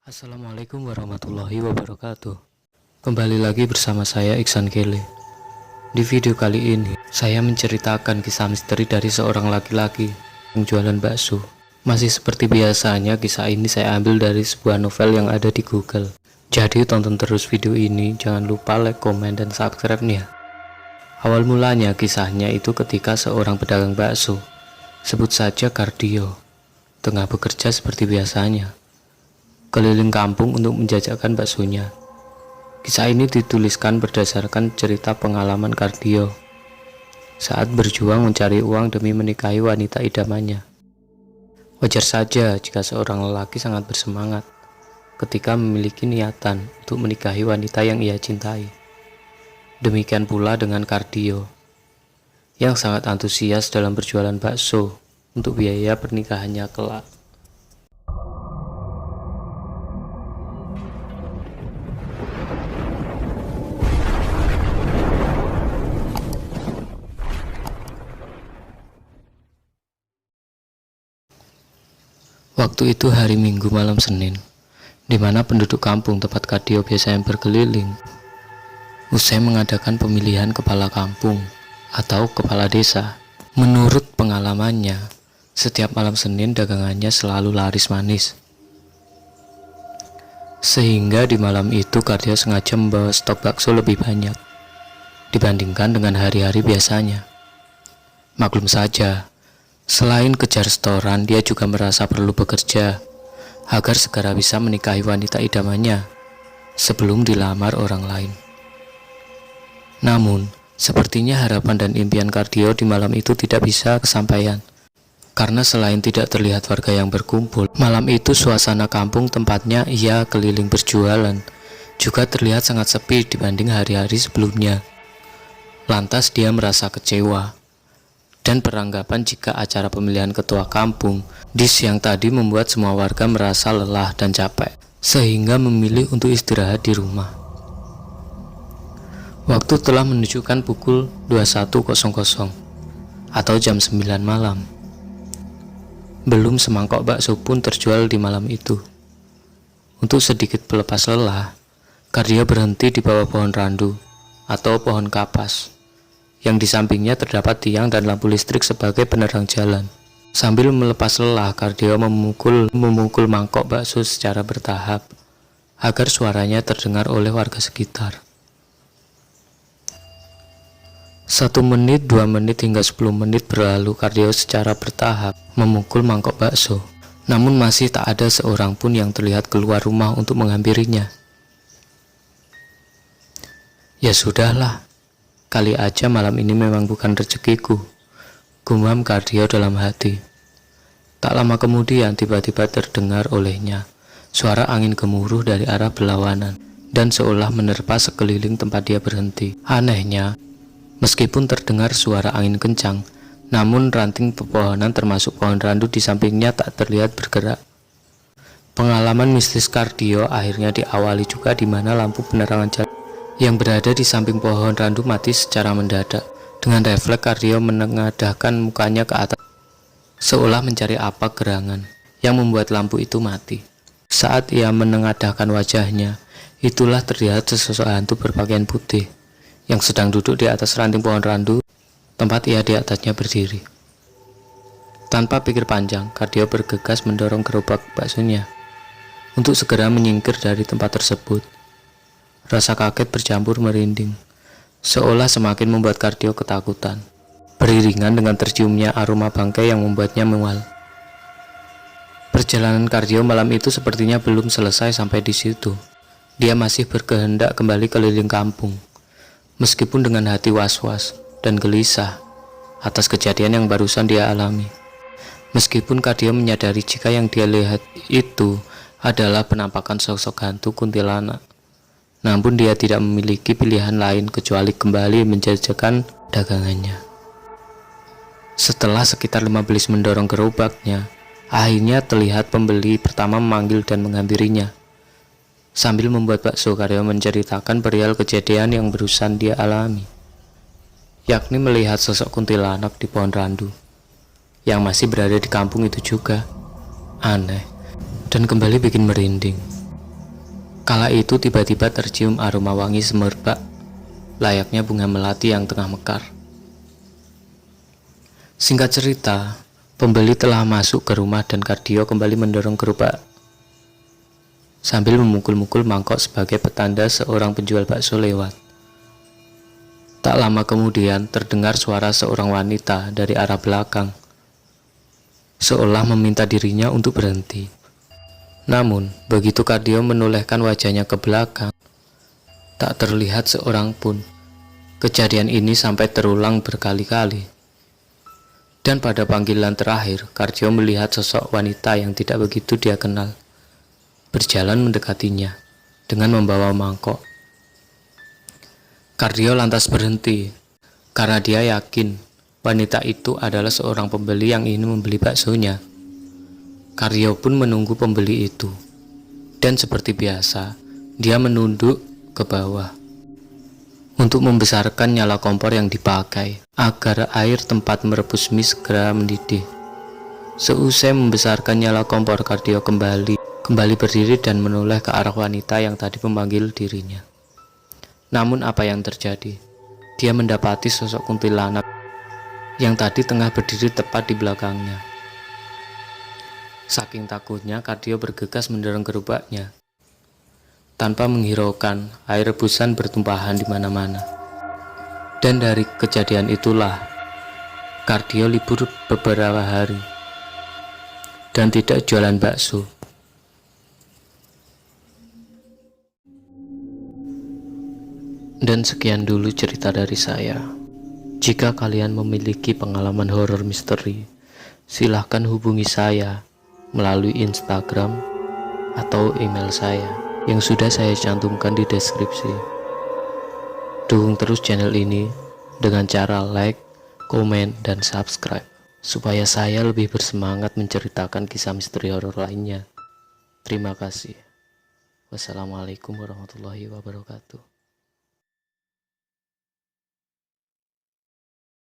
Assalamualaikum warahmatullahi wabarakatuh. Kembali lagi bersama saya Iksan Kele. Di video kali ini saya menceritakan kisah misteri dari seorang laki-laki yang jualan bakso. Masih seperti biasanya, kisah ini saya ambil dari sebuah novel yang ada di Google. Jadi tonton terus video ini, jangan lupa like, komen, dan subscribe-nya. Awal mulanya kisahnya itu ketika seorang pedagang bakso, sebut saja Kardio, tengah bekerja seperti biasanya keliling kampung untuk menjajakan baksonya. Kisah ini dituliskan berdasarkan cerita pengalaman Kardio saat berjuang mencari uang demi menikahi wanita idamannya. Wajar saja jika seorang lelaki sangat bersemangat ketika memiliki niatan untuk menikahi wanita yang ia cintai. Demikian pula dengan Kardio yang sangat antusias dalam berjualan bakso untuk biaya pernikahannya kelak. Waktu itu hari Minggu malam Senin, di mana penduduk kampung tempat Kardio biasanya berkeliling. Usai mengadakan pemilihan kepala kampung atau kepala desa, menurut pengalamannya, setiap malam Senin dagangannya selalu laris manis. Sehingga di malam itu Kardio sengaja membawa stok bakso lebih banyak dibandingkan dengan hari-hari biasanya. Maklum saja, selain kejar setoran, dia juga merasa perlu bekerja agar segera bisa menikahi wanita idamannya sebelum dilamar orang lain. Namun, sepertinya harapan dan impian Kardio di malam itu tidak bisa kesampaian. Karena selain tidak terlihat warga yang berkumpul, malam itu suasana kampung tempatnya ia keliling berjualan juga terlihat sangat sepi dibanding hari-hari sebelumnya. Lantas dia merasa kecewa dan beranggapan jika acara pemilihan ketua kampung di siang tadi membuat semua warga merasa lelah dan capek, sehingga memilih untuk istirahat di rumah. Waktu telah menunjukkan pukul 21.00 atau jam 9 malam. Belum semangkok bakso pun terjual di malam itu. Untuk sedikit pelepas lelah, Kardio berhenti di bawah pohon randu atau pohon kapas yang di sampingnya terdapat tiang dan lampu listrik sebagai penerang jalan. Sambil melepas lelah, Kardio memukul mangkok bakso secara bertahap agar suaranya terdengar oleh warga sekitar. 1 menit, 2 menit, hingga 10 menit berlalu. Kardio secara bertahap memukul mangkok bakso, namun masih tak ada seorang pun yang terlihat keluar rumah untuk menghampirinya. Ya sudahlah, kali aja malam ini memang bukan rezekiku, gumam Kardio dalam hati. Tak lama kemudian tiba-tiba terdengar olehnya suara angin gemuruh dari arah berlawanan dan seolah menerpa sekeliling tempat dia berhenti. Anehnya, meskipun terdengar suara angin kencang, namun ranting pepohonan termasuk pohon randu di sampingnya tak terlihat bergerak. Pengalaman mistis Kardio akhirnya diawali juga di mana lampu penerangan jalan yang berada di samping pohon randu mati secara mendadak. Dengan refleks, Kardio menengadahkan mukanya ke atas seolah mencari apa gerangan yang membuat lampu itu mati. Saat ia menengadahkan wajahnya, itulah terlihat sesosok hantu berpakaian putih yang sedang duduk di atas ranting pohon randu tempat ia di atasnya berdiri. Tanpa pikir panjang, Kardio bergegas mendorong gerobak baksonya untuk segera menyingkir dari tempat tersebut. Rasa kaget bercampur merinding, seolah semakin membuat Kardio ketakutan, beriringan dengan terciumnya aroma bangkai yang membuatnya mual. Perjalanan Kardio malam itu sepertinya belum selesai sampai di situ. Dia masih berkehendak kembali keliling kampung, meskipun dengan hati was-was dan gelisah atas kejadian yang barusan dia alami. Meskipun Kardio menyadari jika yang dia lihat itu adalah penampakan sosok hantu kuntilanak, namun dia tidak memiliki pilihan lain kecuali kembali menjajakan dagangannya. Setelah sekitar 15 mendorong gerobaknya, akhirnya terlihat pembeli pertama memanggil dan menghampirinya. Sambil membuat bakso, Kardio menceritakan perihal kejadian yang barusan dia alami, yakni melihat sosok kuntilanak di pohon randu yang masih berada di kampung itu juga. Aneh dan kembali bikin merinding. Kala itu tiba-tiba tercium aroma wangi semerbak, layaknya bunga melati yang tengah mekar. Singkat cerita, pembeli telah masuk ke rumah dan Kardio kembali mendorong gerobak sambil memukul-mukul mangkok sebagai petanda seorang penjual bakso lewat. Tak lama kemudian terdengar suara seorang wanita dari arah belakang, seolah meminta dirinya untuk berhenti. Namun, begitu Kardio menolehkan wajahnya ke belakang, tak terlihat seorang pun. Kejadian ini sampai terulang berkali-kali. Dan pada panggilan terakhir, Kardio melihat sosok wanita yang tidak begitu dia kenal berjalan mendekatinya dengan membawa mangkok. Kardio lantas berhenti karena dia yakin wanita itu adalah seorang pembeli yang ingin membeli baksonya. Kardio pun menunggu pembeli itu, dan seperti biasa, dia menunduk ke bawah untuk membesarkan nyala kompor yang dipakai agar air tempat merebus mie segera mendidih. Seusai membesarkan nyala kompor, Kardio kembali berdiri dan menoleh ke arah wanita yang tadi memanggil dirinya. Namun apa yang terjadi? Dia mendapati sosok kuntilanak yang tadi tengah berdiri tepat di belakangnya. Saking takutnya, Kardio bergegas mendorong gerobaknya. Tanpa menghiraukan, air rebusan bertumpahan di mana-mana. Dan dari kejadian itulah, Kardio libur beberapa hari dan tidak jualan bakso. Dan sekian dulu cerita dari saya. Jika kalian memiliki pengalaman horor misteri, silahkan hubungi saya melalui Instagram atau email saya yang sudah saya cantumkan di deskripsi. Dukung terus channel ini dengan cara like, komen, dan subscribe supaya saya lebih bersemangat menceritakan kisah misteri horor lainnya. Terima kasih. Wassalamualaikum warahmatullahi wabarakatuh.